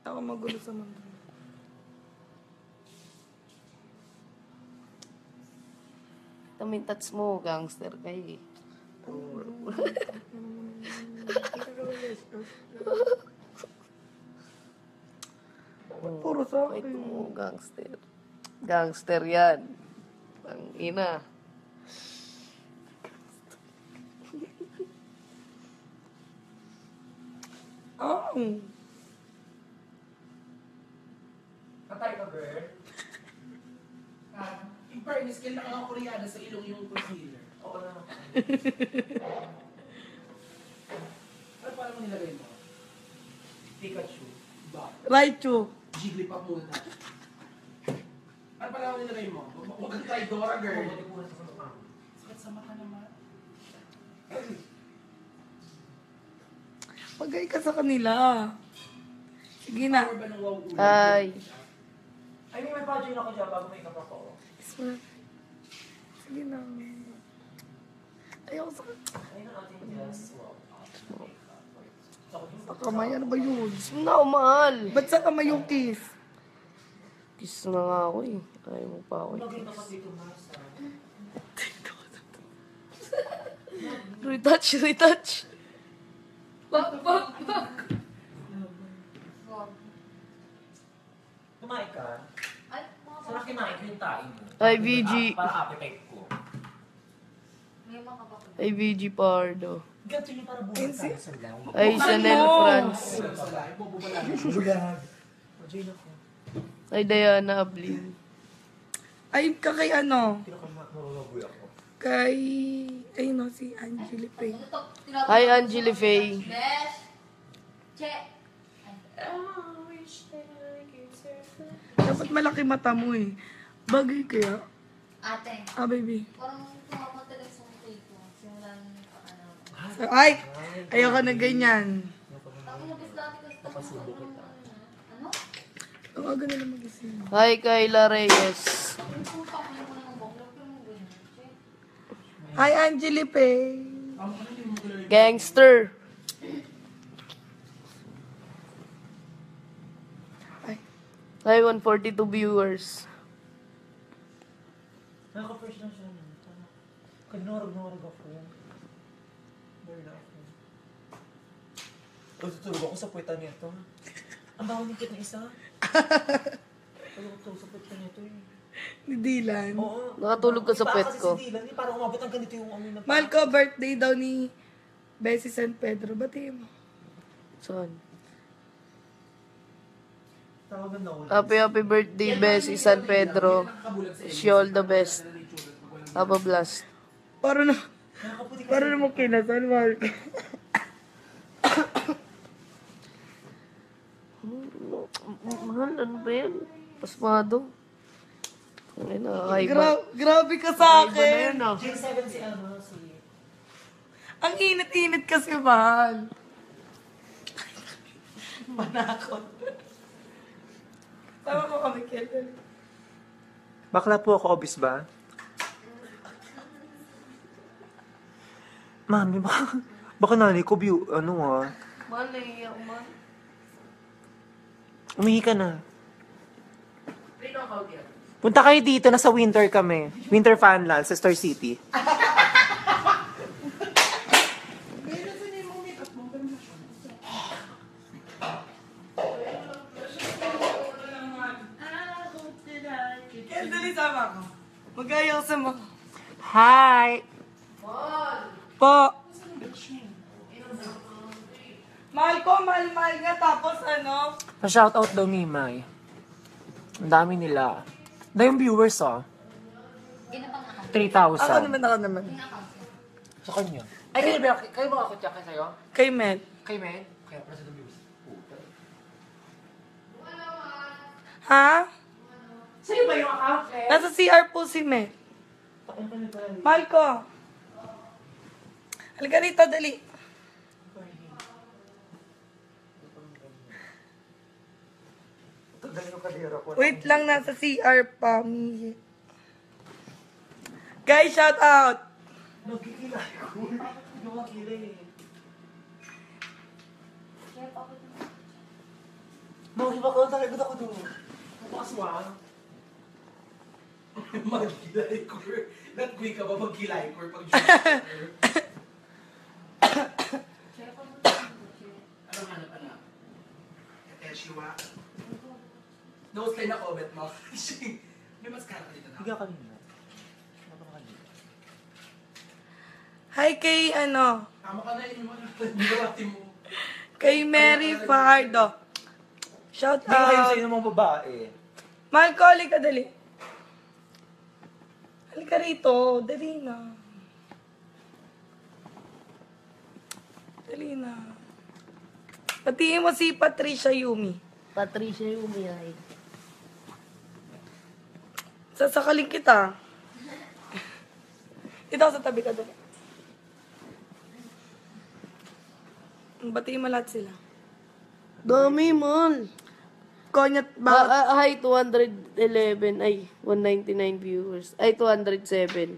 Ako magulo sa mundo. Tamintats mo, gangster kayo eh. Puro sa Wait akin. mo, gangster. Gangster yan. Ang ina. Patay ka, girl. In fairness, kailangan ang Koreana sa ilong yung concealer. Oo na. Ano pala mo nilagay mo? Pikachu. Ba? Raichu. Jigglypuff muna. Ano pala mo nilagay mo? Huwag kang try Dora, girl. Sakit sa mata naman. Pagay ka sa kanila. Sige na. Power ba ng wow ulo? Ay. Ay, may pa-join ako dyan bago may ikap ako. Sige na. Ayaw sa... Ayun ang ating just wow. Sa kamay, ano ba yun? Na, mahal. Ba't sa kamay yung kiss? Kiss na nga ako eh. Ayaw mo pa ako Lagay ka i-kiss. kasi ito, Masa. Retouch, retouch. Bak. Kumain ka? Sarap kinain ko yung tain mo. Ay, VG. Para appetite ko. Ay, VG Pardo. Ganito yung para buhay tayo sa live. Ay, Chanel France. Bulag. Join ako. Ay, Diana Ablin. Ay, kay ano? Pinakamabuhay ako. Kay... Ay, no, si Angeli Pay. Hi, Angeli Faye. Besh. Che. Dapat malaki mata mo eh. Bagay kaya. Ate. Ah, baby. Parang tumamata lang sa mukha ko. Simulan ano. Ay! Ayoko na ganyan. Ako mag-islati kasi ano? Tawagan na lang mag-isip. Hi, Kayla Reyes. Yung puta ko yung mga bakla. Pero mo ganyan. Che. Hi, Angeli Pay. Gangster. Ay. Hi, 142 viewers. Nakaka-fresh lang siya. Kanarag ako. Very na ako. Tutulog ako sa puweta nito. Ang baho ng kit na isa. Tulog sa puweta nito eh. Ni Dylan. Oo. Nakatulog ka sa puwet ko. Kasi si Dylan, parang umabot ang ganito yung ano na. Mahal ko, birthday daw ni Bessie San Pedro. Batiin mo. Saan? Tawagan na ulit. Happy birthday, Bessie San Pedro. Wish you all the best. Have a blast. Para na... Nakakaputi Para na mo kinasal, mahal ko. Mahal, ano ba yan? Pasmado. Ay, nakakaiba. Grabe ka sa Iba na akin. yun, ah. J7 si ano, si... Ang init-init kasi, mahal. Manakot. Tama ko kami, Kelly. Bakla po ako, obis ba? Mami, baka nanay ko, Mahal, naiiyak man. umihi ka na. Punta kayo dito, nasa winter kami. Winter Funland sa Star City. Kel, dali sama ko. Mag-ayaw sa mo. Hi! Po. Mahal ko, mahal nga. Tapos ano? Pa-shoutout daw ni May. Ang dami nila. Dahil yung viewers, Ginapang ako. 3,000. Ako naman. Sa kanya. Ay, kayo ba ako tiyak sa'yo? Kay Met. Kay Men? Kaya para sa viewers. Ha? Sa'yo ba yung account, eh? Nasa CR po si Met. Mahal ko. Halika rito, dali. Wait lang, nasa CR pa. Mihi. Guys, shout out. Nagkikilay ko. Yung makilay eh. Bakit ba ko? Takagod ako doon. Napakaswang. Mag-kilay ko. Nat-gui ka ba mag-kilay ko pag junior? Che, pag mo che. Anong hanap-hanap? Kateshiwa? Nose line na comment mo. May mascara ka dito na. Higa kanina. Ano pa kanina? Hi kay ano, Tama ka na yun. Hindi ko mati mo. kay Mary Fajardo. Shout Hindi kayo sa out. inyo mga babae. Mahal ko, halika dali. Halika rito, dali na. Dali na. Patiin mo si Patricia Yumi. Patricia Yumi ay. Sasakalin kita. Dito sa tabi ka dali. Batiin mo lahat sila. Dami, mal. Konyat, bakit? Hi, 211. Ay, 199 viewers. Ay, 207.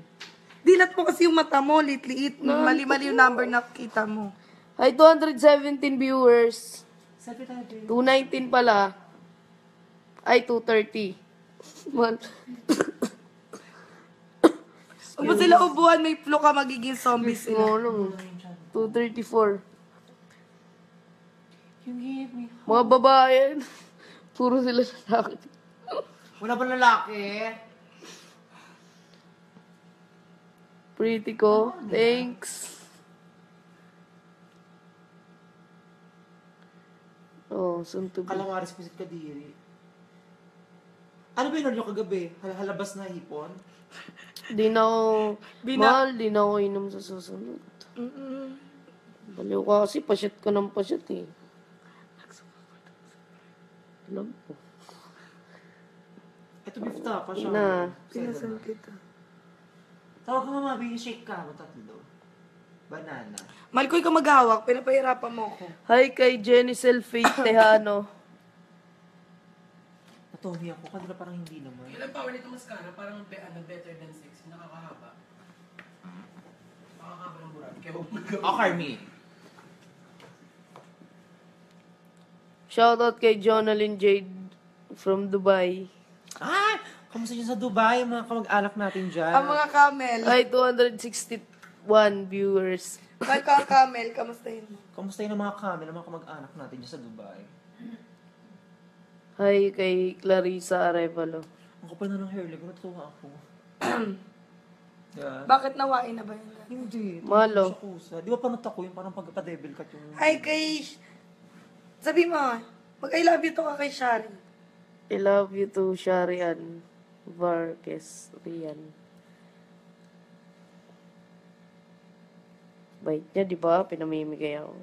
Dilat mo kasi yung mata mo, liit-liit. Mali-mali yung number na kita mo. Hi, 217 viewers. Sabi tayo, babe. 219 pala. Ay, 230. Man. Kung ba sila ubuhan, may flu ka, magiging zombie sila. Ano? 234. You give me. Mga babae. Puro sila lalaki. Wala ba lalaki? Pretty ko. Thanks. Oh, soon to be. Kalamaris pisit ka diri. Ano ba yun nyo kagabi? Halabas na hipon? Di na ako, Bina- mahal, di na ako inom sa susunod. Baliw ka kasi, pasyat ka ng pasyat eh. Alam ko. Ito bifta pa siya. Na. Pinasan kita. Tawag ka mama, shake ka. Tatlo. Banana. Mahal ko ikaw maghawak, pinapahirapan mo ko. Hi kay Jenicel Faith Tejano. Natomi ako. Kanila parang hindi naman. Ilang power nito mascara? Parang better than 6. Nakakahaba. Nakakahaba ng burat. Kaya huwag mag- Carmi. Shoutout kay Jonalyn Jade from Dubai. Ah! Kamusta dyan sa Dubai? Mga kamag-anak natin dyan. Ang mga camel. Ay, 261 viewers. Mahal ko ang camel, kamusta yun? Kamusta yun ang mga kami, ang mga kamag-anak natin dyan sa Dubai? Hi kay Clarissa Arevalo. Ang kapal na ng hair, like, natutuwa ako. Yeah. Bakit nawain na ba yun? Hindi. Malo. Sa kusa. Di ba panot ako yung parang pagpa-devil cut yung... Hi kay... Sabi mo, mag-I love you to ka kay Shari. I love you to Sharian Vargas Rian. Bait niya, di ba? Pinamimigay ako.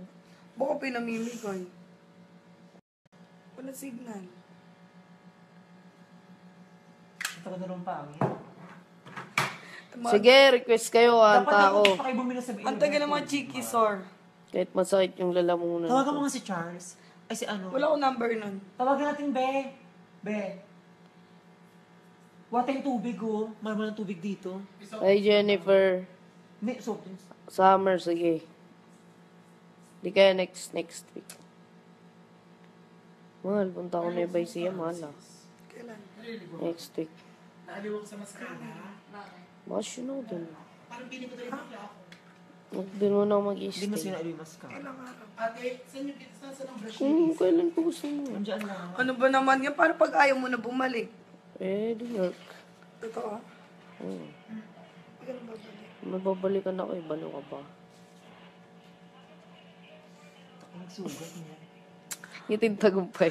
Baka pinamimigay. Wala signal. Ang tagal na nung pangit. Sige, request kayo, anta ako. Dapat pa kayo bumili sa Ang tagal ng mga cheeky sore. Kahit masakit yung lalamunan Tawagan mo ko. nga si Charles. Ay, si ano. Wala akong number nun. Tawagan natin, Be. Be. Wala tayong tubig, oh. Marama ng tubig dito. Hi, Jennifer. May soft drinks. Summer, sige. Di kaya next week. Mahal, punta ako na ibay siya, mahal ah. Kailan? Next week. Naaliw ako sa mascara. Bakit? Mas yun ako dun. Parang piling ko talaga bakla ako. Dun mo na ako Hindi mo mag-i-stay. sinalo yung mascara. Kailang araw. Ate, saan yung saan ang brush Kung kailan ko gusto mo. Nandiyan lang. Ano ba naman yan? Para pag ayaw mo na bumalik. Eh, di work. Totoo. Oh. Hindi ka na babalik. Mababalikan ako, ibalo ka ba? Ang sugat niya. Ngiting tagumpay.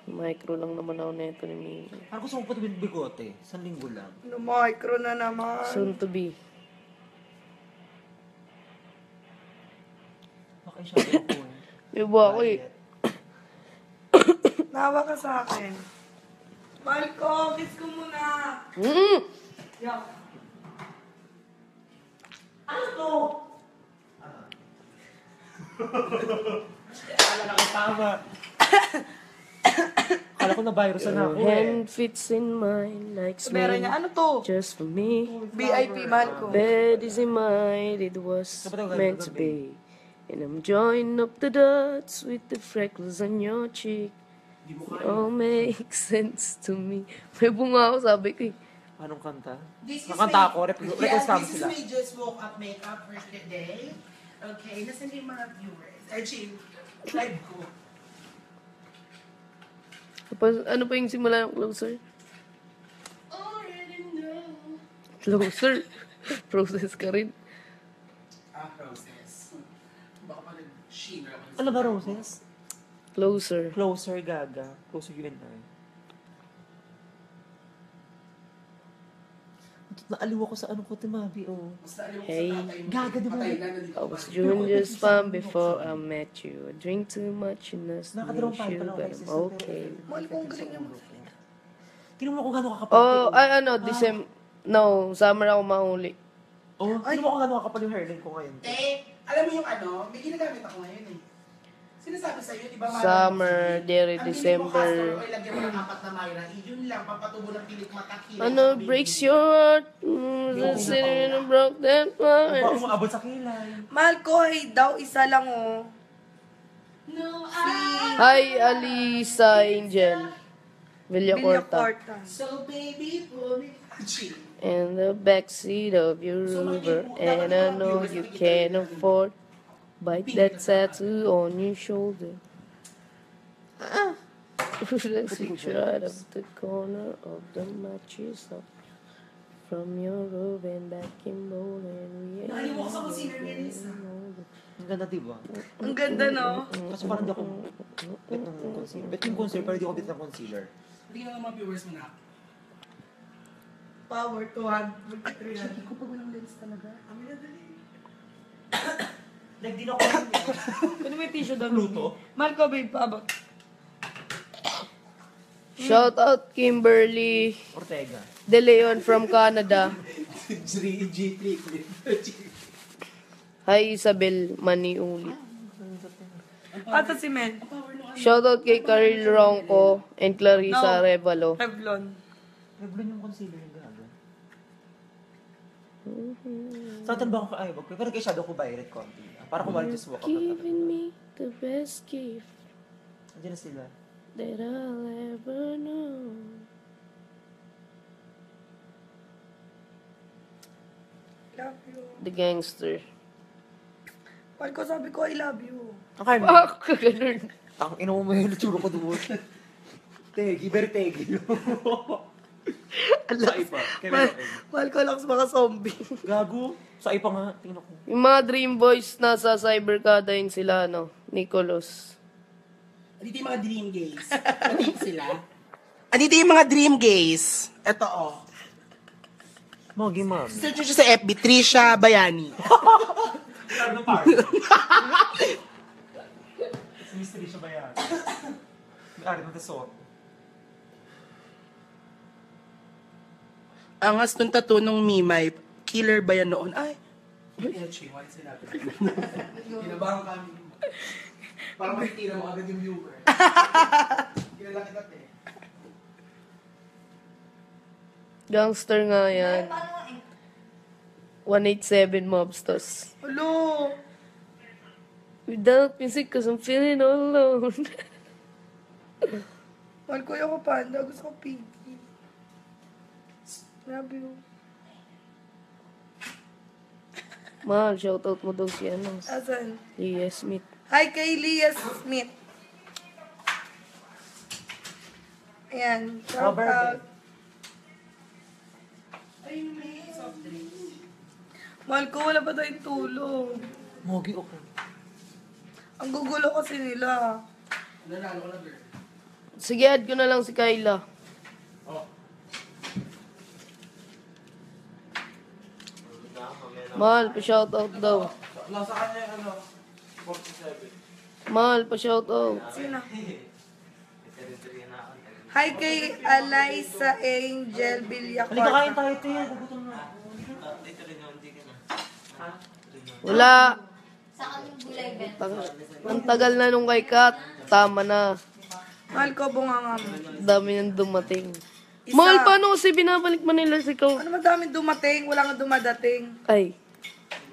Micro lang naman ako na ito ni Mimi. Parang gusto mo pa tuming bigote. Isang linggo lang. Ano, micro na naman. Soon to be. Baka siya ako eh. May buha ko eh. Nawa ka sa akin. Mahal ko, kiss ko muna. Yak. Ano to? Akala na ko tama. Akala ko na virus na ako eh. Hand fits in mine like Meron niya, snow. ano to? Just for me. VIP, mahal ko. Bed is in mine. It was meant to be. And I'm joining up the dots with the freckles on your cheek. Hindi mo kaya. All makes sense to me. May bunga ako, sabi ko eh. Anong kanta? This is Nakanta my- ako, request Yes, namin this is sila. my just woke up makeup for today. Okay, nasan yung mga viewers? Actually, live ko. Tapos, ano pa yung simula ng closer? Already know. Closer. Process ka rin. Process. Baka pa nag-shimmer ako. Ano ba, Roses? Closer. Closer, Gaga. Closer you and I. Naaliw ako sa anong ko, Timabi, oh. Basta alam mo Hey. sa tatay mo. Gaga, di ba? Patay na nandito. I was doing just fine before I met you. I drink too much and that's the Nakadrawang pa issue, pala ako but kay I'm sister. okay. Mahal ko ang galing niya. Tingnan mo kung gano'ng kakapal. Oh, ano, no, summer ako mahuli. Oh, tingnan mo kung gano'ng kakapal yung hairline ko ngayon. Alam mo yung ano, may ginagamit ako ngayon eh. Sinasabi sa'yo, di ba? Summer, dere, Ang December. Ang oil, lagyan mo ng 4 na Myra. Yun lang, pampatubo ng pilik mata. Ano breaks your heart? Sitting in a broke that Baka heart. umabot sa kilay. Mahal ko, hey daw, isa lang oh. No, Hi, Alisa Angel. Villacorta. Villacorta. So baby, pull me. In the backseat of your Rover, and I know you can't afford. Bite that tattoo on your shoulder. Let's picture out of the corner of the mattress up from your room and back in bowling. Nakalim mo ko sa concealer ni Elisa. Ang ganda, diba? Ang ganda, no? Kasi parang di ako bet ng concealer. Bet yung concealer, pero di ako bet ng concealer. Hindi ka mga viewers mo na. Power to 153. Hindi ko pag walang lens talaga. Amin na dali. Like, di na ako Ano may tissue daw? Pluto. Mahal ko, babe, paabot. Shout out Kimberly Ortega. De Leon from Canada. G3 clip. Hi Isabel Maniuli. Ata si Mel. Shout out kay Karil Ronco and Clarissa No. Revalo. Revlon. Revlon yung concealer yung gaga. Saan ba ako ay wag ko? Pero kay shadow ko violet konti. Para kumali just walk up. Giving me the best gift Andiyan na sila. that I'll ever know. Love you. The gangster. Mahal ko, sabi ko, I love you. Ang Carmen. Fuck, ganun. Ang ina mo may litsura ko doon. Tegi, very tegi. Sa ipa. Kaya Mahal ko lang sa mga zombie. Gago. Sa ipa nga. Tingnan ko. Yung mga Dream Boys nasa Cybercada yun sila, no? Nicholas. Andito yung mga dream gays. Andito sila. Andito yung mga dream gays. Ito oh. Mogi, ma'am. Search nyo siya sa FB, Trisha Bayani. Ano party? Si mystery siya ba yan? May ari ng tesoro. Angas nung tattoo nung Mimay. Killer ba yan noon? Ay, Elchie, why sila? Kinabahan kami. Parang makikita mo agad yung viewer. Kilala kita eh. Gangster nga yan. 187 Mobsters. Hello. Without music cause I'm feeling all alone. Mahal ko yung panda. Gusto ko pinky. Love you. Mahal, shoutout mo daw si ano, Asan? Leah Smith. Hi kay Leah Smith. Ayan. Shout Robert, out. Mahal ko, wala pa tayong tulog. Mogi, okay. Ang gugulo kasi nila. Nanalo ko na girl. Sige, add ko na lang si Kyla. Oh. Mahal, pa-shoutout daw. Nasa kanya yung ano, 47. Mahal, pa-shoutout. Sino? Hi kay Eliza Angel Halika, kain Villacorta. tayo ito yan. Gugutom na. Wala. Sa kaming gulay, Ben. Ang tagal na nung kay Kat. Tama na. Mahal ko, bunganga mo. Dami nang dumating. Isa. Mahal, paano kasi binabalik man nila si Ikaw? Ano madaming dumating? Wala nga dumadating. Ay.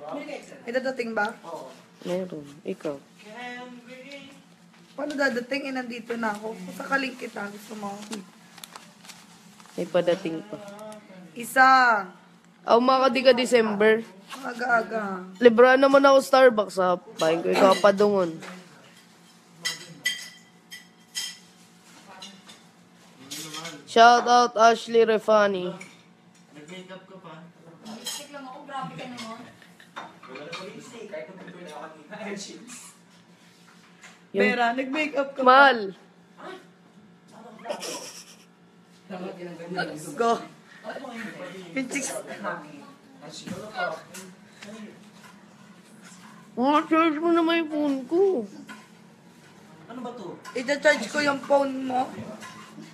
America May dadating ba? Oo. Meron. Ikaw. Paano dadating? Nandito na ako. Kung sakaling kita, gusto mo. May padating pa. Isa. Umakadi ka December. Aga-aga. Librahan naman ako Starbucks ha. Pahin ko ikaw padungon. Shout out Ashley Refani. Nag-makeup ka pa. Lipstick lang ako, grabe ka naman. Wala na pag-ibig. Kahit kung pipili ako kanina. Ayan, chicks. Yung- Pera, nag-makeup ka pa. Mahal. Go. Yung chicks. Charge mo naman yung phone ko. Ano ba to? Ita-charge ko yung phone mo.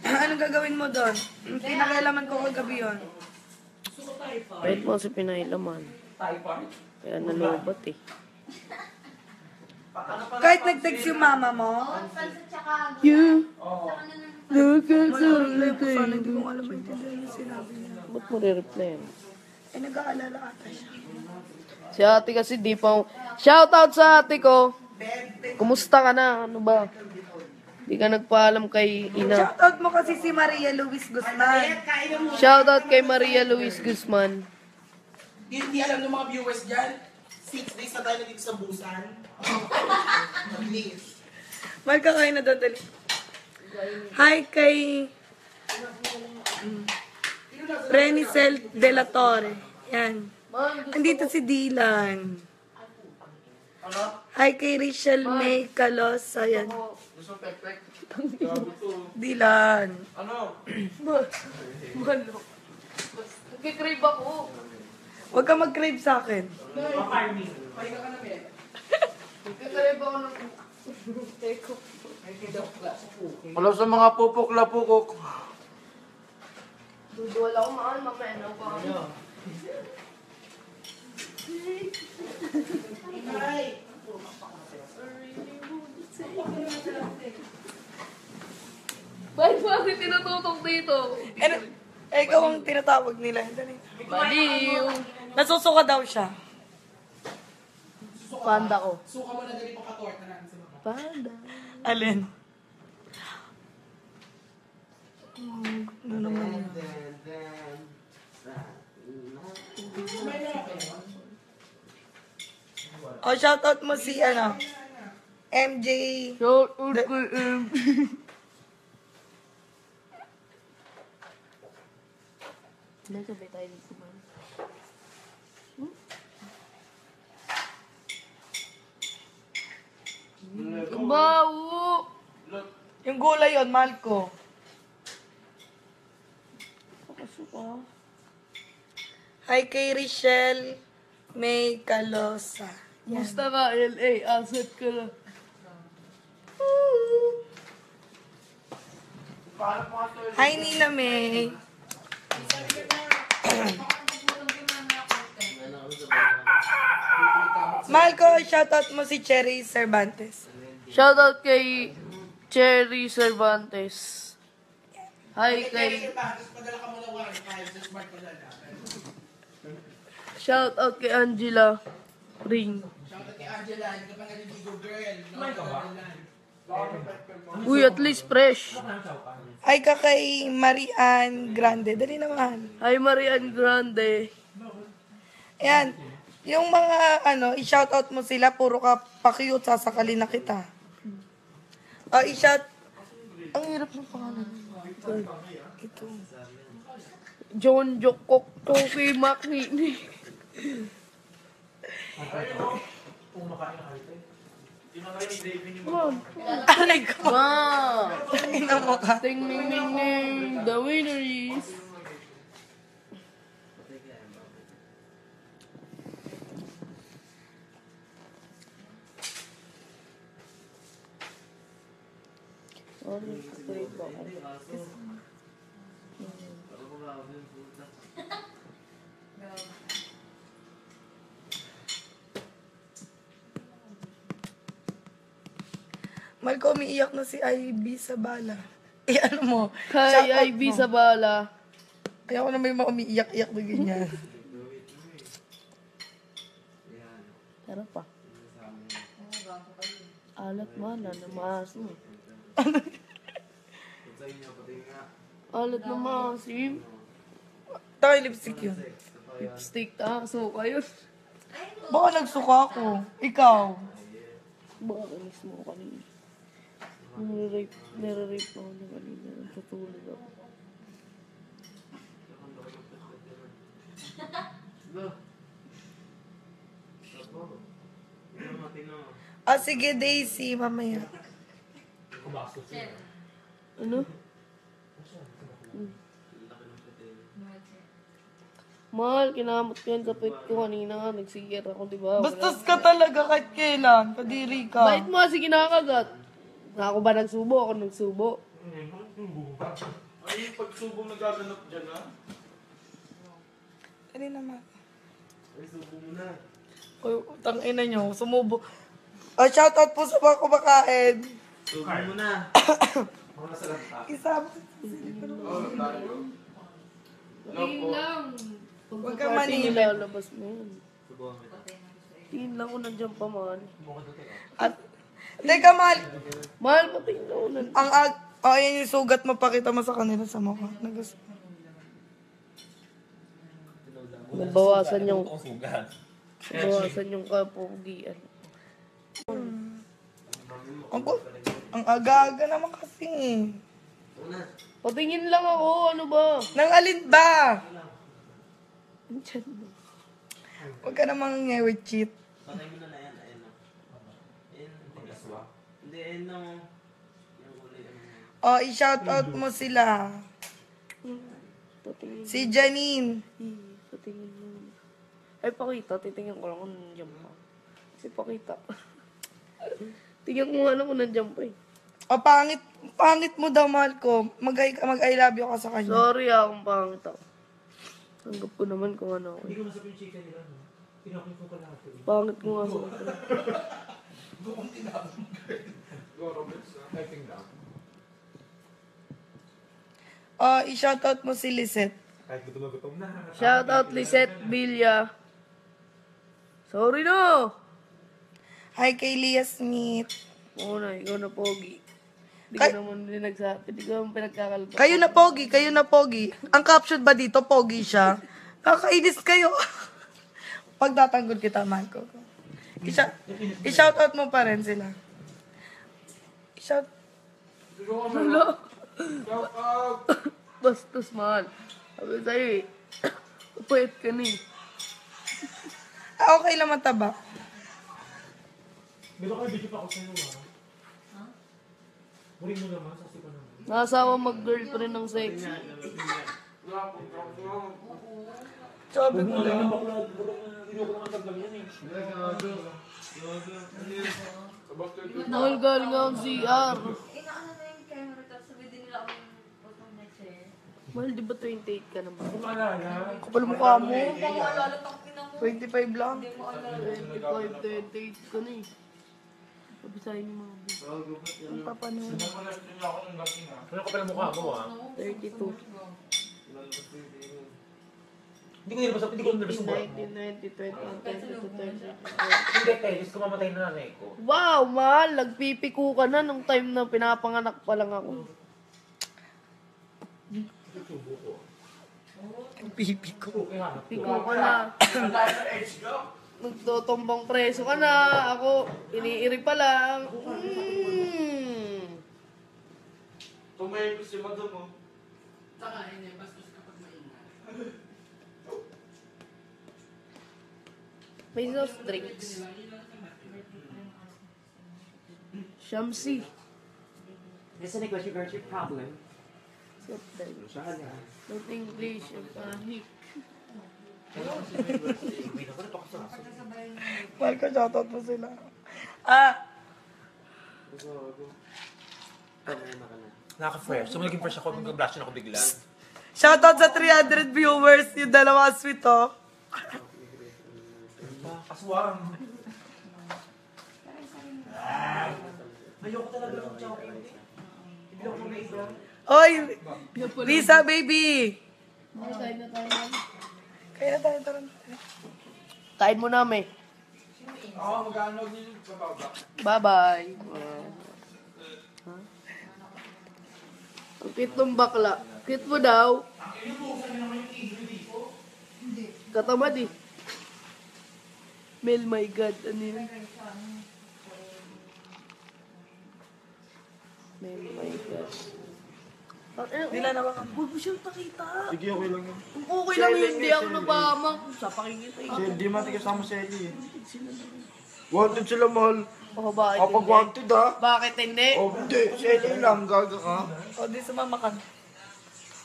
Anong gagawin mo doon? Pinakailaman ko kagabi yun. Kahit mo si pinailaman. Kaya nalubat eh. Kahit nag-text yung mama mo. Pansit tsaka You Saka na ng look at Malay ko sana, hindi ko alam maintindihan yung sinabi niya. Ba't mo re-replyan? Eh, nag-aalala ata siya. Si ate kasi di pa... Shout out sa ate ko. Kumusta ka na? Ano ba? Di ka nagpaalam kay ina. Shoutout mo kasi si Maria Luis Guzman. Shout out kay Maria Luis Guzman. Hindi alam ng mga viewers dyan. 6 days na tayo na dito sa Busan. Please. Mahal ka kayo na doon, dali. Hi kay Renicel de la Torre. Yan. Andito si Dylan. Hi kay Rachel May Calosa. Yan. Dylan. Nagkikrave ako. Huwag ka mag-crave sa akin. Nagkikrave ako ng... Wala sa mga pupok-lapukok. Wala ko mahal, mamaya na pa. Bakit tinututok dito? Ikaw ang tinatawag nila. Dali. Baliw. Nasusuka daw siya. Panda ko. Suka mo na dali pa katorta natin sa baba. Panda. Alin? Ano naman yun? Oh, shoutout mo si, MJ. Shout out kay Nasabay tayo dito ba? Bawo! Yung gulay yun, mahal ko. Hi kay Richelle May Calosa. Musta ka, LA? Asset ka na. Hi Nina May. Mahal ko, shoutout mo si Cherry Cervantes. Shout out kay Cherry Cervantes. Hi kay... Padala ka mo na wifi. Sa smart padala. Shout out kay Angela Ring. Shoutout kay Angela. Hindi ka pa naliligo, girl. Nakakadalan. Uy, at least fresh. Hi ka kay Marian Grande. Dali naman. Hi Marian Grande. Ayan. Yung mga, i-shoutout mo sila, puro ka pa-cute, sasakalin na kita. I-shout... Ang hirap ng pangalan. Ito. John Jokok Kofi Makini. Aray ko. Wow! Tingnan mo ka. Ting ning ning ning. The winner is... Mahal ko, umiiyak na si Ivy sa bala. Ano mo? Kay Shoutout Ivy mo. Sabala. Kaya ko na may mga umiiyak-iyak na ganyan. Tara pa. Alat mana na maasim. Alat na maasim. Tayo lipstick yun. Lipstick ta, suka yun. Baka nagsuka ako. Ikaw. Baka kanis mo kanina. Nire-rape ako na kanina. Natutulog ako. Sige, Daisy, mamaya. Ano? Mahal, kinamot ko yan sa pet ko kanina nga. Nagsigir ako, di ba? Bastos ka talaga kahit kailan. Kadiri ka. Bait mo kasi kinakagat. Ako ba nagsubo? Ako nagsubo. Ay, yung pagsubong nagaganap dyan, ha? Kani naman. Ay, subo mo na. Tangina nyo, sumubo. Shoutout po sa mga kumakain. Subo mo na. Mga nasa lanta. Isama. Tingin lang. Huwag ka manila. Nilalabas mo yun. Tingin lang ko nandiyan pa, mahal. At, teka, mahal. Mahal, patingin lang ko nandiyan. Ayan yung sugat mo, pakita mo sa kanila sa mukha. Nabawasan yung kapugian. Ang aga-aga naman kasi. Patingin lang ako, ano ba? Nang alin ba? Nandiyan mo. Huwag ka namang ngewe-cheat. Patay mo na yan. Ayan na. Ayan. Hindi, ayan na. Yung kulay. I-shoutout mo sila. Patingin. Si Janine. Patingin mo. Ay, pakita. Titingin ko lang kung nandiyan pa. Kasi pakita. Tingnan ko nga lang kung nandiyan pa eh. Pangit mo daw, mahal ko. Mag-I love you ka sa kanya. Sorry akong pangit ako. Tanggap ko naman kung ano ako. Hindi ko nasabi yung chika nila, no? Pinakit ko ka lahat. Pangit ko nga sa I-shoutout mo si Lisette. Kahit gutom na gutom na. Shoutout Lisette Villa. Sorry no! Hi kay Leah Smith. Oo na, ikaw na pogi. Hindi ko naman din nagsabi. Hindi ko naman pinagkakalpa. Kayo na pogi. Ang caption ba dito, pogi siya? Nakakainis kayo. Pagtatanggol kita, mahal ko. I-shoutout mo pa rin sila. Wala. Bastos mahal. Sabi sa'yo eh. Upayat ka na eh. Okay lang mataba. Meron kayo video pa ako sa'yo, ha? Muli mo naman, sasi ko naman. Nakasawa mag-girlfriend ng sexy. Sabi ko lang. Mahal galing ako ng CR. Inaano na yung camera, tapos sabi din nila ako yung photo na siya. Mahal, di ba 28 ka naman? Kapal mukha mo. Hindi ko maalala pang pinang mo. 25 lang. Hindi mo alala. 25, 28 ka na eh. Sabi sa'yo ni mama. Ang papanood. Ano ka pala mukha mo, ha? 32. Hindi ko nilabas, hindi ko nilabas yung buhok mo. 19, 20, 21, 22, 23. Hindi, Telis, kumamatay na nanay ko. Wow, mahal. Nagpipiku ka na nung time na pinapanganak pa lang ako. Pipi ko. Piku ka na. Nagtotombang preso ka na. Ako, iniiri pa lang. Tumayo ko si Madam, oh. May soft drinks. Shamsi. Listen, Nick, what's your problem? Soft drinks. Not English. Yung pahik. Mahal ko, shoutout mo sila. Naka-fresh. So, naging fresh ako, mag-blush ako bigla. Shoutout sa 300 viewers. Yung dalawa sweet, oh. Aswang. Ayoko talaga ng chocolate. Hindi ako na iba. Oy, Lisa, baby. Kain na tayo. Kaya tayo, tara. Kain mo namin. Ako, magkano din sa baba? Bye-bye. Ang cute ng bakla. Cute mo daw. Katamad eh. Mel, my God. Ano yun? Mel, my God. Nila na baka. Huwag mo siyang pakita. Sige, okay lang yun. Okay lang yun, hindi ako nabahamak. Sa pakingita eh. Hindi man kasama si Ellie eh. Wanted sila, mahal. Oh, bakit Kapag hindi? wanted ha. Bakit hindi? Oh, hindi. Si Ellie lang, gaga ka. O, di sumama ka.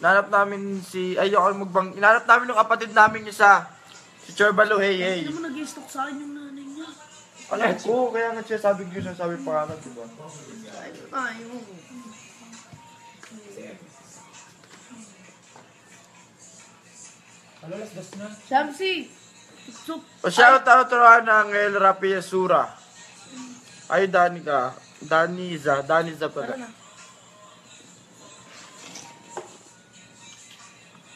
Nanap namin si... Ayoko magbang... Nanap namin yung kapatid namin isa. Si Cherbalo, hey, hey. Hindi mo nag-stock sa akin yung nanay niya. Alam ko, kaya nga siya sabi ko siya sabi pangalan, diba? Ayaw. Ano, last dos na? Shamsi! Sup. Pa-shout out to Angel Rapiesura. Ay, Dani ka. Daniza pala.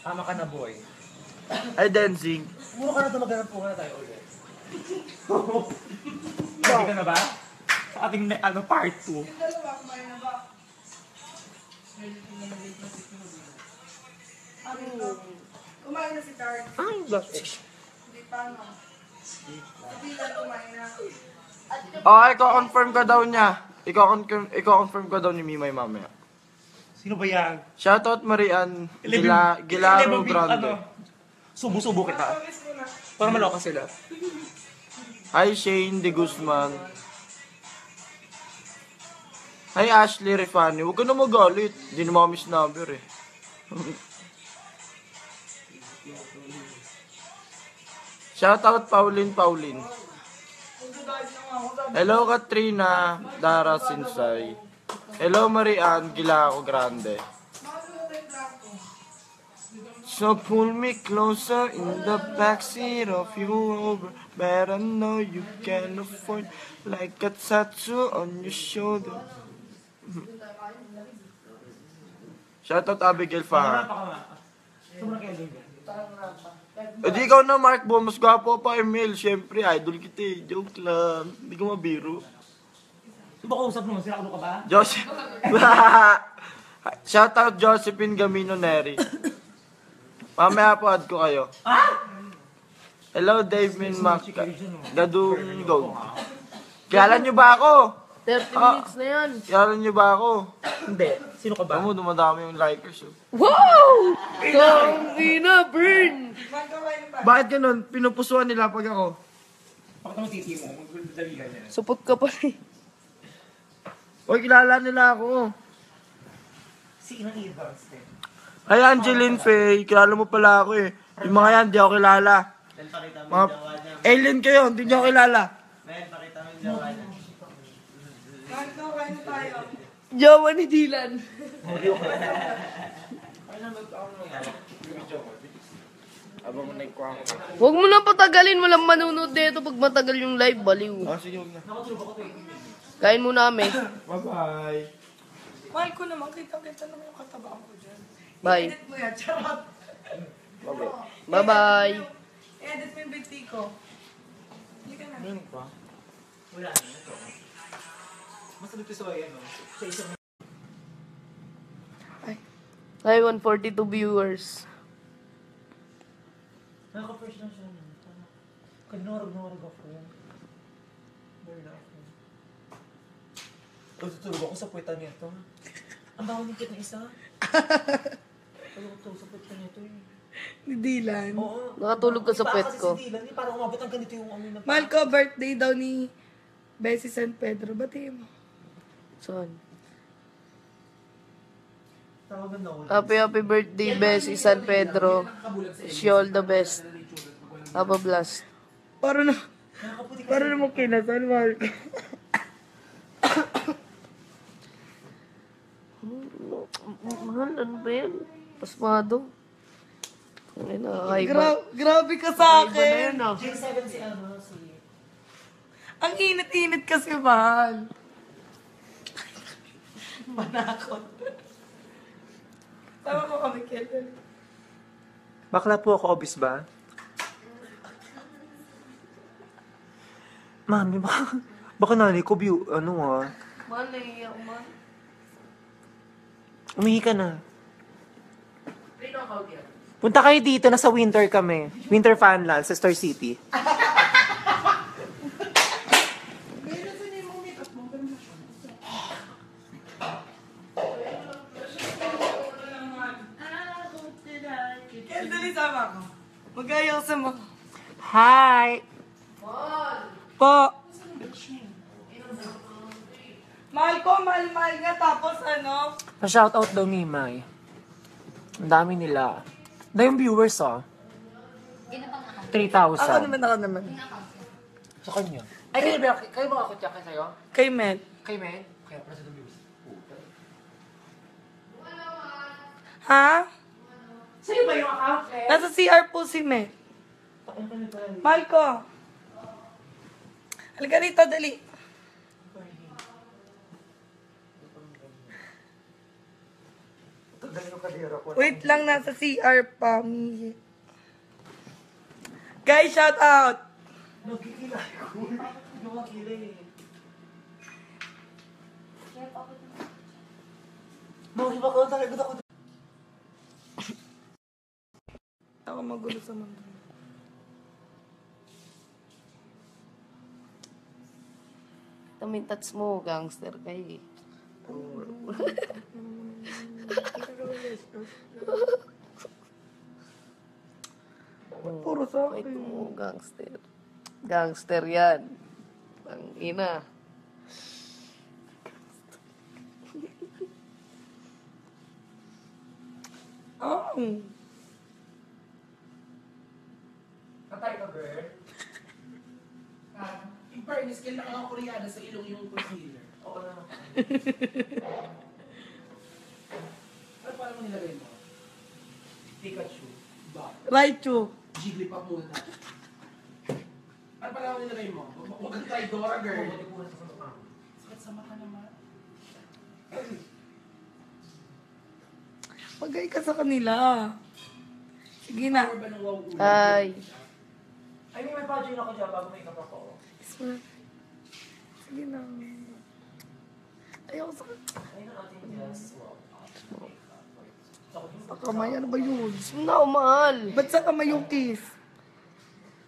Tama ka na, boy. Ay, dancing. Muro ka na ito, maghanap po na tayo ulit. Ready ka na ba? Sa ating part 2. Yung dalawa, kumain na ba? Kumain na si Tart. Ay, Hindi pa, no? Hindi lang kumain na. Oh, i-confirm ka daw niya. I-confirm ka daw ni Mimay mamaya. Sino ba yan? Shoutout Marian Gilaro Grande. Subo-subo kita. Promise ko na. Para maloka sila. Hi Shane De Guzman. Hi Ashley Refani. Huwag ka na magalit. Hindi na mamiss number eh. Shoutout Pauline. Hello Katrina Dara Sinsay. Hello Marian Gilaro Grande. So pull me closer in the backseat of your Rover. Better know you can afford like a tattoo on your shoulder. Shoutout Abigail Farah. Sobrang kaya din. Eh di ikaw na Mark Bo, mas gwapo pa Emil. Siyempre, idol kita eh. Joke lang. Hindi ko mabiro. Sino ba kausap naman? Sila ka ba? Joseph. Shoutout Josephine Gamino Neri. Mamaya po add ko kayo. Hello Dave Min Mac. Gadung Dog. Kilala nyo ba ako? 30 minutes na yan. Kilala nyo ba ako? Hindi. Sino ka ba? Alam mo, dumadami yung likers. Oh. Wow! Kambina, burn! Bakit ganun? Pinupusuan nila pag ako. Pakita mo titi mo. Magdali ka niya. Supot ka pa rin. Uy, kilala nila ako. Si Inang Evans din. Ay, Angeline Faye. Kilala mo pala ako eh. Yung mga yan, di ako kilala. Mga alien kayo, hindi nyo ako kilala. Kain na tayo. Jowa ni Dylan. Huwag mo na patagalin. Walang manunod dito pag matagal yung live. Baliw. Ah, sige, huwag na. Kain muna kami. Bye-bye. Mahal ko naman, kita-kita naman yung kataba ko dyan. Bye. Edit mo yan, charot. Bye-bye. Edit mo yung binti ko. Hindi ka na. Wala na. Ito. Mas nabito sa ano. Sa isang Hi, 142 viewers. nakaka-fresh lang siya. Kanurag ako. Very na ako. Tutulog ako sa puwetan nito. Ang bawa ng kit na isa. Tulog ako sa puwetan nito eh. Ni Dylan. Oo. Nakatulog ka sa puwet ko. Si Dylan, parang umabot ang ganito yung amin na. Mahal ko, birthday daw ni Bessie San Pedro. Batiin mo. Saan? Tawagan na ulit. Happy birthday, Bessie San Pedro. Wish you all the best. Have a blast. Para naman kinasal, mahal ko. Mahal, ano ba yan? Pasmado. Ay, nakakaiba. Grabe ka sa Iba na akin. yun ah. J7 si ano, si... Ang init-init kasi, mahal. Manakot. Tama mo kami, Kelvin. Bakla po ako, obis ba? Mami, baka nanay ko Mahal, naiiyak man. umihi ka na. Punta kayo dito, nasa winter kami. Winter Funland sa Star City. Kaya dali sama ko. Mag-ayaw sa mga. Hi! Po. Mahal ko, mahal nga. Tapos ano? Pa-shoutout daw, Mimay. Ang dami nila. Dahil yung viewers, Ginapang ako. 3,000. Ako naman. Sa kanya. Ay, kayo ba ako tiyak sa'yo? Kay Met. Kay Men? Kaya pala sa viewers. Ha? Sa'yo ba yung account, eh? Nasa CR po si Met. Mahal ko. Halika rito, dali. Wait lang, nasa CR pa. Guys, shout out. Nagkikilay ko. Yung makilay eh. Bakit ba ko? Talagot ako. Ako magulo sa mundo. Tamintats mo, gangster kayo eh. Puro sa Wait akin. mo, gangster. Gangster yan. Ang ina. Patay ka, girl. In fairness, kailangan ako koreana sa ilong yung concealer. Oo na. Ano pala mo nilagay mo? Pikachu. Ba? Raichu. Jigglypuff muna. Ano pala mo nilagay mo? Huwag kang try Dora, girl. Sakit sa mata naman. Pagay ka sa kanila. Sige na. Power ba ng wow ulo? Ay. Ay, may pa-join ako dyan bago may ikap ako. Sige na. Ayaw sa Ay, na ating just wow. kamay. Ano ba yun? Na, mahal. Ba't sa kamay yung kiss?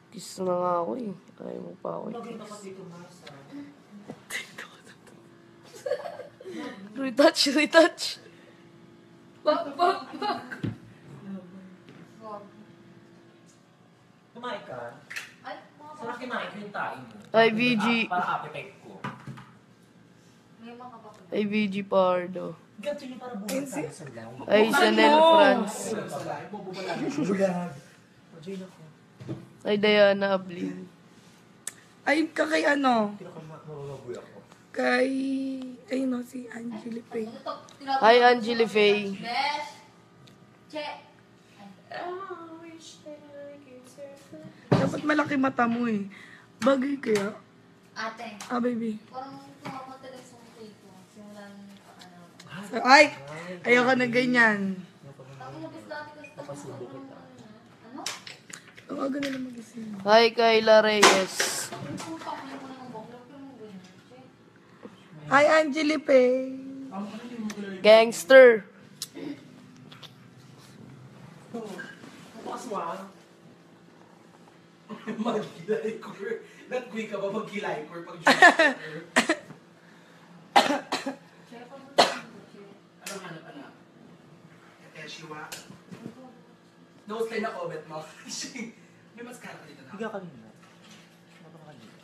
Kiss na nga ako eh. Ayaw mo pa ako Lagay i-kiss. ka dito, Masa. Retouch, retouch. Kumain ka? Ay, mga Sarap kinain ko yung tain mo. Ay, VG. Para appetite ko. may mga kapakul. Ay, VG Pardo. Ganito yung para buhay tayo sa live. Ay, Chanel France. Sa live, bubulan. Pa-join ako. Ay, Diana Ablin. Ay, kay ano? Pinaka-mababoy ako. Kay... Ay, no, si Angeli Pay. Hi, Angeli Faye. Besh! Che! Dapat malaki mata mo eh. Bagay kaya. Ate, Ah, baby. parang tumamatagal sa mukha ko. Simulan pa ano. Ay! Ayoko na ganyan. Ako mag-islati kasi ano? Tawagan nila mag-isip. Hi, Kayla Reyes. Yung puta ko yung mga bakla. Pero mo ganyan. Che. Hi, Angeli Pay. Gangster. Napakaswang. Mag-kilay ko. Nat-gui ka ba mag-kilay ko pag Che, paano mo che? Anong hanap anak? Kateshiwa. Nose line na comment mo. May mascara ka dito na. Higa kanina. Napakakanina.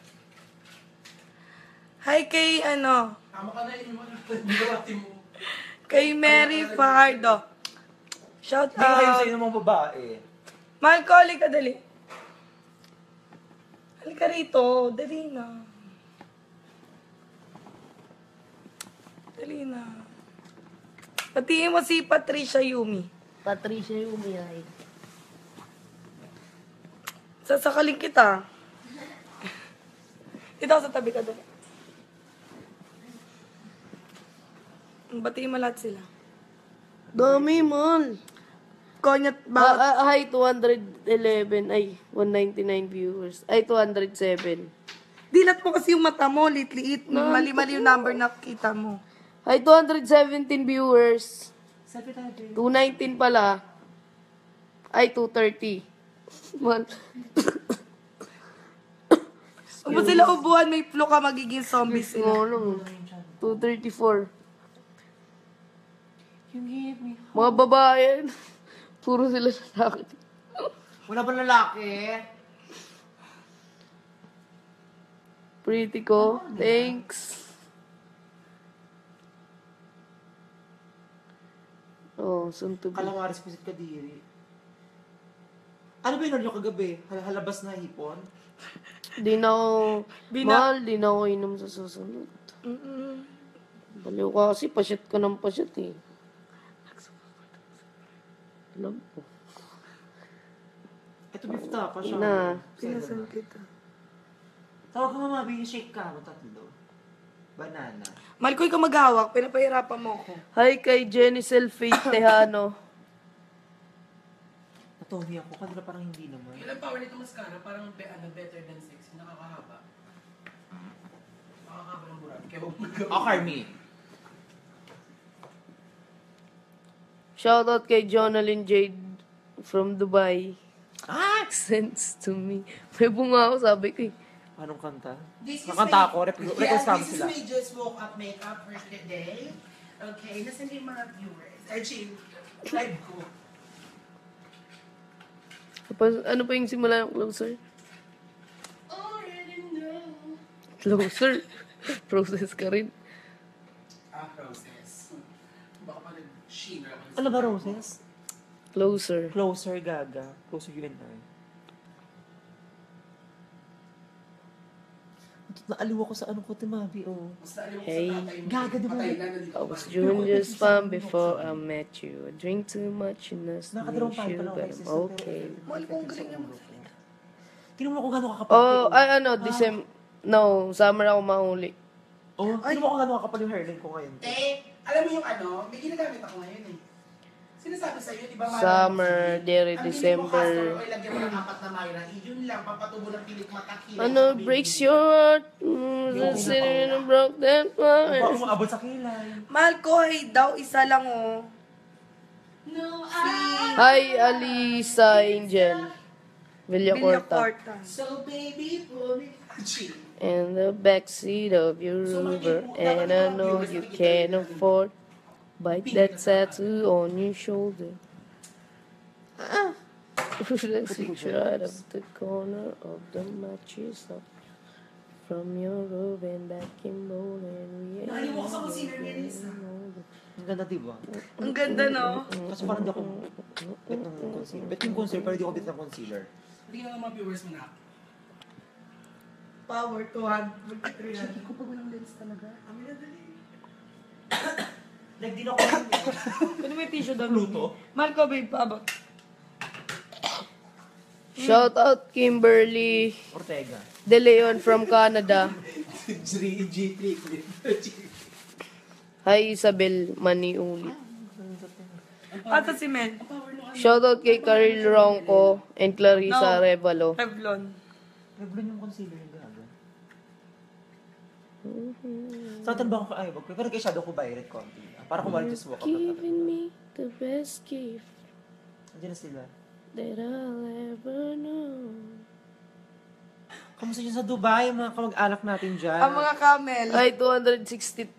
Hi kay ano? Tama ka na yun. Binawati mo. Kay Mary Fardo. Shout Hindi kayo sa out. inyo mga babae. Mahal ko, halika dali. Halika rito. Dali na. Dali na. Patiin mo si Patricia Yumi. Patricia Yumi. Sasakalin kita. Dito sa tabi ka dali. Batiin mo lahat sila. Dami, mahal. Konyat ba? Hi, 211. Ay, 199 viewers. Ay, 207. Dilat mo kasi yung mata mo, liit-liit. Mali-mali yung number na kita mo. Ay, 217 viewers. 219 pala. Ay, 230. Man. Kung ba sila ubuhan, may flu ka, magiging zombie sila. Ano? 234. Mga babae. Puro sila lalaki. Wala ba lalaki? Pretty ko. Thanks. Oh, soon to be. Kalamaris pusit ka diri. Ano ba yun nyo kagabi? Halabas na hipon? Di na ako, Bina- mahal, di na ako inom sa susunod. Baliw ka kasi, pasyat ka ng pasyat eh. Alam ko. Ito bifta pa siya. Na. Pinasan kita. Tawag ka mama, shake ka. Tatlo. Banana. Mahal ko ikaw maghawak, pinapahirapan mo ako. Hi kay Jenicel Faith Tejano. Natomi ako. Kanila parang hindi naman. Ilang power nito mascara? Parang better than 6. Nakakahaba. Nakakahaba ng burat. Kaya huwag mag- Oh, Carmi. Shoutout kay Jonalyn Jade from Dubai. Ah! Sends to me. May bunga ako, sabi ko eh. Anong kanta? This is Nakanta my- ako. Request Yeah, namin this is sila. my just woke up makeup for today. Okay, nasan yung mga viewers? Actually, live ko. Ano pa yung simula ng closer? Already know. Closer. Process ka rin. Process. Baka pa nag-shimmer ako. Ano ba, Roses? Closer. Closer, Gaga. Closer you and I. Naaliw ako sa anong ko, Timabi, oh. Basta alam mo Hey. sa tatay mo. Gaga, di ba? Patay na nandito I pa. was doing just fine before I met you. I drink too much and I Nakadrong pa you, pala ako but kay I'm sister. okay. Mahal ko ang galing naman. Tingnan mo kung gano'n kakapal. Oh, ay ano, no, summer ako mahuli. Oh, tingnan mo kung gano'n kakapal yung hairline ko ngayon. Alam mo yung ano, may ginagamit ako ngayon eh. Sinasabi sa'yo, di ba? Summer, dere, Ang December. Ang pinili mo castor oil, lagyan mo ng 4 na Myra. Yun lang, pampatubo ng pilik mata, kilay. Ano breaks your heart? Sitting in a broke that Baka heart. umabot sa kilay. Mahal ko, hey daw, isa lang oh. No, Hi, Alisa Angel. Villacorta. Villacorta. So baby, pull me. Chill. In the backseat of your Rover, and I know you can't afford. Bite that tattoo on your shoulder. Let's picture out of the corner of the mattress up from your robe and back in bowling. Nakalimutan ko sa concealer niya, Lisa. Ang ganda, di ba? Ang ganda, no? Kasi parang di ako bet ng concealer. Bet yung concealer, pero di ako bet ng concealer. Hindi nga mga viewers mo na. Power 200, 300. Ko pa walang lens talaga. Kami na dali. Like, di na ako Ano may tissue daw? Pluto. Mahal ko, babe, paabot. Shout out Kimberly Ortega. De Leon from Canada. G3 Hi Isabel Maniuli. Ata si Mel. Shout out kay Karil Ronco and Clarissa No. Revalo. Revlon. Revlon yung concealer yung gaga. Saan ba ako kaayabag ko? Pero kay shadow ko violet konti. Para kumali just walk up. Giving me the best gift Andiyan na sila. that I'll ever know. Kamusta dyan sa Dubai, mga kamag-anak natin dyan? Ang mga camel. Ay, 261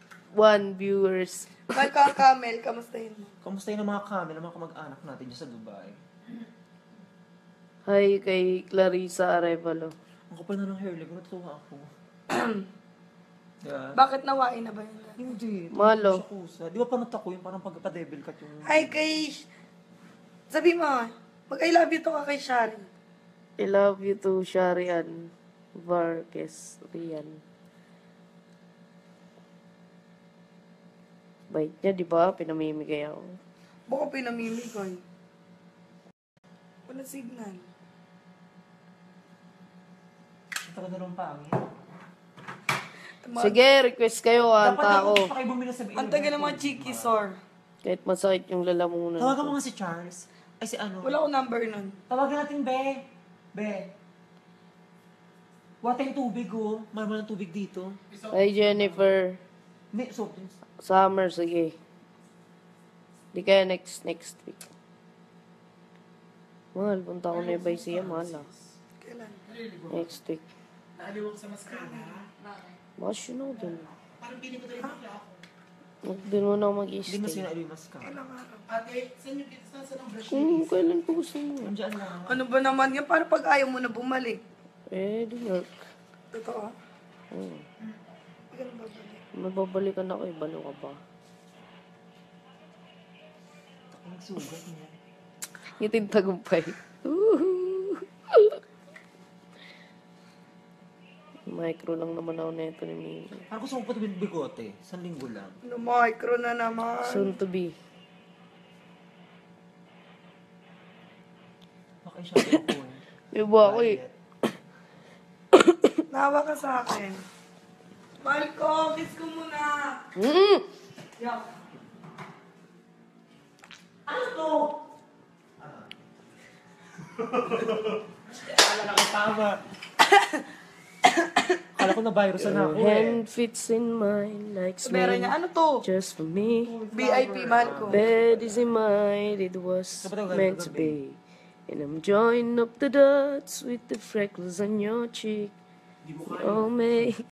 viewers. Mahal ko ang camel. Kamustahin mo? Kamusta yun ang mga camel, ang mga kamag-anak natin dyan sa Dubai? Hi kay Clarissa Arevalo. Ang kapal na ng hairline ko, natutuwa ako. Yeah. Bakit nawain na ba yun? Hindi. Malo. Sa kusa. Di ba panot ako yung parang pagpa-devil cut yung... Hi kay... Sabi mo, mag-I love you to ka kay Shari. I love you to Sharian Vargas Rian. Bait niya, di ba? Pinamimigay ako. Baka pinamimigay. Wala signal. Ang tagal na nung pangit. Sige, request kayo, anta ako. Dapat bumili sa Ang tagal ng mga cheeky sore. Kahit masakit yung lalamunan Tawagan mo ko. nga si Charles. Ay, si ano? Wala ko number nun. Tawagan natin, Be. Be. Wata yung tubig, oh. Marama ng tubig dito. Hi, Jennifer. May soft drinks. Summer, sige. Di kaya next week. Mahal, punta ako na ibay siya, mahal ah. Kailan? Next week. Naaliw ko sa mascara. Bakit yun ako dun? Parang piling ko tayo bakla ako. Doon mo na Hindi mo mag-i-stay. sinabi yung mascara. Kailang araw. Ate, saan yung saan ang brush Kung kailan ko gusto mo. Nandiyan lang. Ano ba naman yan? Para pag ayaw mo na bumalik. Di work. Totoo? Oo. Hindi ka na babalik. Mababalikan ako, balo ka ba? Ang sugat niya. Ngiting tagumpay. Micro lang naman ako neto ni Mimi. Parang gusto mo pa tuming bigote. Isang linggo lang. Ano, micro na naman. Soon to be. Baka yung shadow ko eh. Iba ako eh. Nawa ka sa akin. Mahal ko, kiss ko muna. Mm-mm. Yuck. Ano to? Akala na kasama. Akala ko na virus na Your ako eh. hand fits in mine like Meron niya, snow. ano to? Just for me. VIP, mahal ko. Bed is in mine, it was meant to be. And I'm joining up the dots with the freckles on your cheek. Oh, make